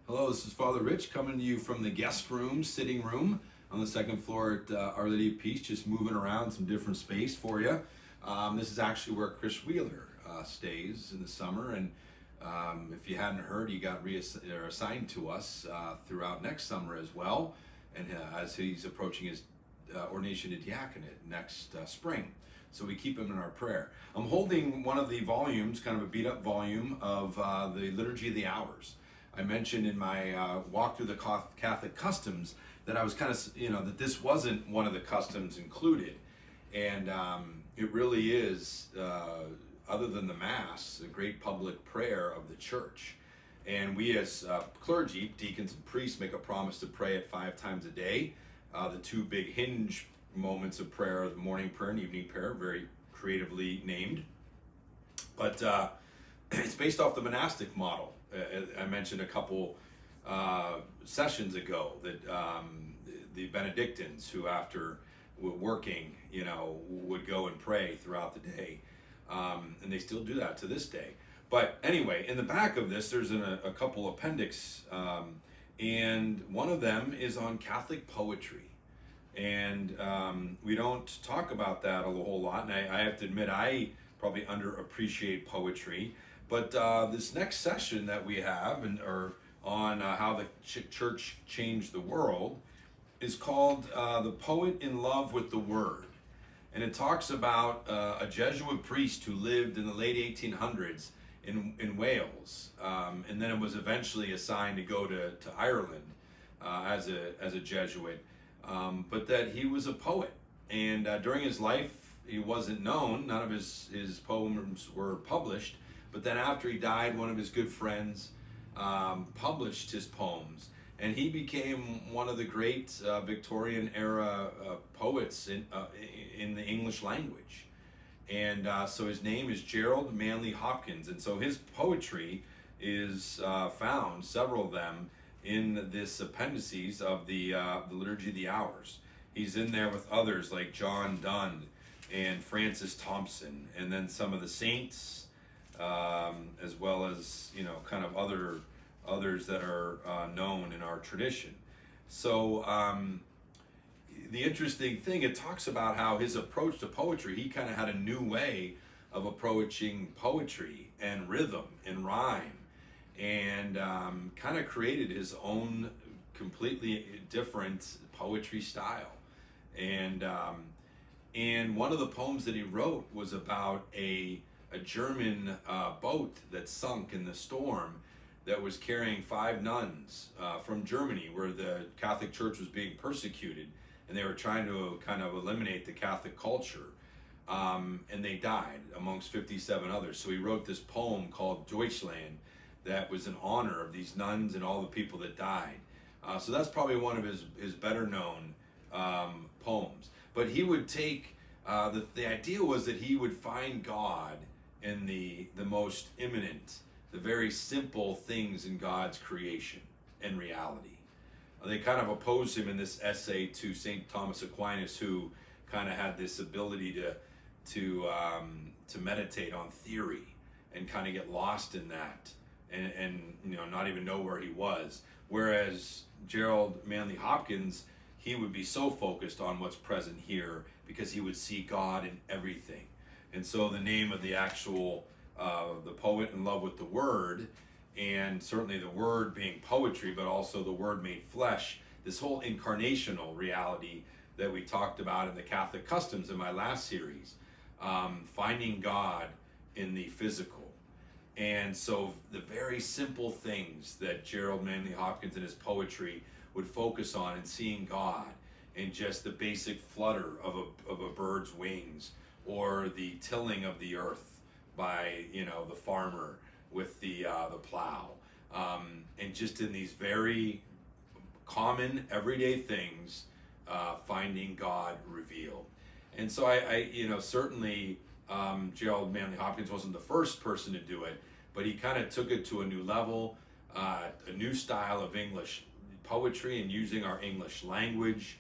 Hello, this is Father Rich coming to you from the guest room, sitting room on the second floor at Our Lady of Peace, just moving around some different space for you. This is actually where Chris Wheeler stays in the summer, and if you hadn't heard, he got assigned to us throughout next summer as well, and as he's approaching his ordination to diaconate next spring. So we keep him in our prayer. I'm holding one of the volumes, kind of a beat up volume of the Liturgy of the Hours. I mentioned in my walk through the Catholic customs that I was kind of, that this wasn't one of the customs included. And it really is, other than the Mass, a great public prayer of the Church. And we as clergy, deacons and priests, make a promise to pray it 5 times a day. The two big hinge moments of prayer, the morning prayer and evening prayer, very creatively named. But it's based off the monastic model. I mentioned a couple sessions ago that the Benedictines, who after working, would go and pray throughout the day, and they still do that to this day. But anyway, in the back of this, there's a couple appendix, and one of them is on Catholic poetry, and we don't talk about that a whole lot. And I have to admit, I probably underappreciate poetry. But this next session that we have, on how the church changed the world, is called "The Poet in Love with the Word," and it talks about a Jesuit priest who lived in the late 1800s in Wales, and then it was eventually assigned to go to Ireland as a Jesuit, but that he was a poet, and during his life he wasn't known. None of his poems were published. But then after he died, one of his good friends published his poems, and he became one of the great Victorian era poets in the English language. And so his name is Gerald Manley Hopkins, and so his poetry is found, several of them, in this appendices of the Liturgy of the Hours. He's in there with others like John Donne and Francis Thompson, and then some of the saints, as well as kind of others that are known in our tradition. So the interesting thing, it talks about how his approach to poetry, he kind of had a new way of approaching poetry and rhythm and rhyme, and kind of created his own completely different poetry style. And one of the poems that he wrote was about a German boat that sunk in the storm that was carrying 5 nuns from Germany, where the Catholic Church was being persecuted, and they were trying to kind of eliminate the Catholic culture, and they died amongst 57 others. So he wrote this poem called Deutschland that was in honor of these nuns and all the people that died. So that's probably one of his better known poems. But he would take, the idea was that he would find God in the most imminent, the very simple things in God's creation and reality. They kind of opposed him in this essay to St. Thomas Aquinas, who kind of had this ability to meditate on theory and kind of get lost in that, and not even know where he was. Whereas Gerald Manley Hopkins, he would be so focused on what's present here because he would see God in everything. And so the name of the actual, the poet in love with the Word, and certainly the Word being poetry, but also the Word made flesh, this whole incarnational reality that we talked about in the Catholic customs in my last series, finding God in the physical. And so the very simple things that Gerald Manley Hopkins in his poetry would focus on, and seeing God in just the basic flutter of a bird's wings, or the tilling of the earth by the farmer with the plow, and just in these very common everyday things, finding God revealed. And so I certainly Gerald Manley Hopkins wasn't the first person to do it, but he kind of took it to a new level, a new style of English poetry and using our English language,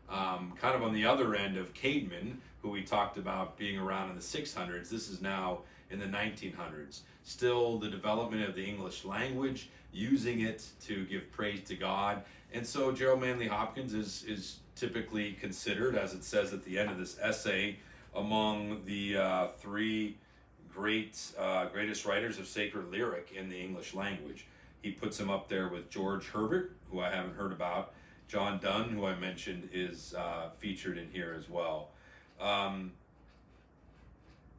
kind of on the other end of Caedmon, who we talked about being around in the 600s. This is now in the 1900s. Still the development of the English language, using it to give praise to God. And so Gerald Manley Hopkins is typically considered, as it says at the end of this essay, among the three greatest writers of sacred lyric in the English language. He puts him up there with George Herbert, who I haven't heard about. John Donne, who I mentioned, is featured in here as well. And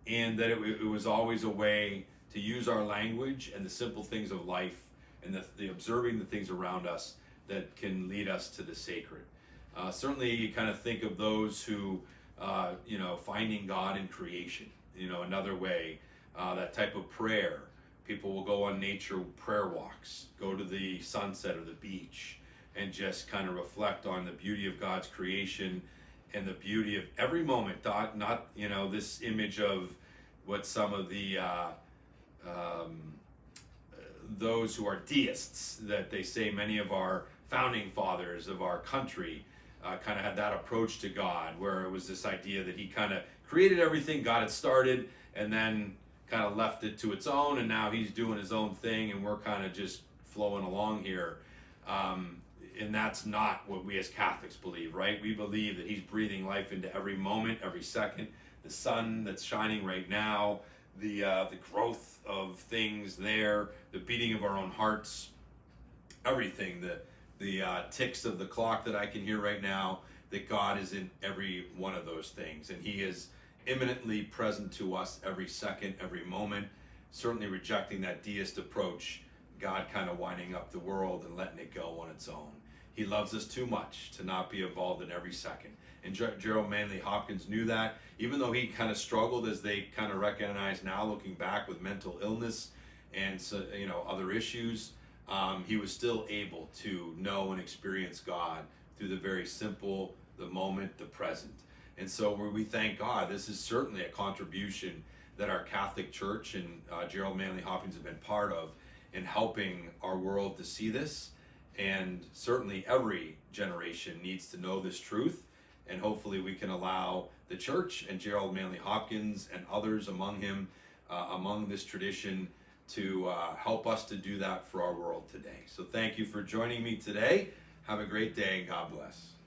that it was always a way to use our language and the simple things of life and the observing the things around us that can lead us to the sacred. Certainly, you kind of think of those who, finding God in creation, another way, that type of prayer. People will go on nature prayer walks, go to the sunset or the beach, and just kind of reflect on the beauty of God's creation and the beauty of every moment. Not this image of what some of the those who are deists, that they say many of our founding fathers of our country kind of had that approach to God, where it was this idea that he kind of created everything God had started and then kind of left it to its own, and now he's doing his own thing and we're kind of just flowing along here. And that's not what we as Catholics believe, right? We believe that he's breathing life into every moment, every second. The sun that's shining right now, the growth of things there, the beating of our own hearts, everything, the ticks of the clock that I can hear right now, that God is in every one of those things. And he is imminently present to us every second, every moment, certainly rejecting that deist approach, God kind of winding up the world and letting it go on its own. He loves us too much to not be involved in every second. And Gerald Manley Hopkins knew that, even though he kind of struggled, as they kind of recognize now looking back, with mental illness and other issues. He was still able to know and experience God through the very simple, the moment, the present. And so we thank God. This is certainly a contribution that our Catholic Church and Gerald Manley Hopkins have been part of in helping our world to see this. And certainly every generation needs to know this truth. And hopefully we can allow the church and Gerald Manley Hopkins and others among him, among this tradition, to help us to do that for our world today. So thank you for joining me today. Have a great day and God bless.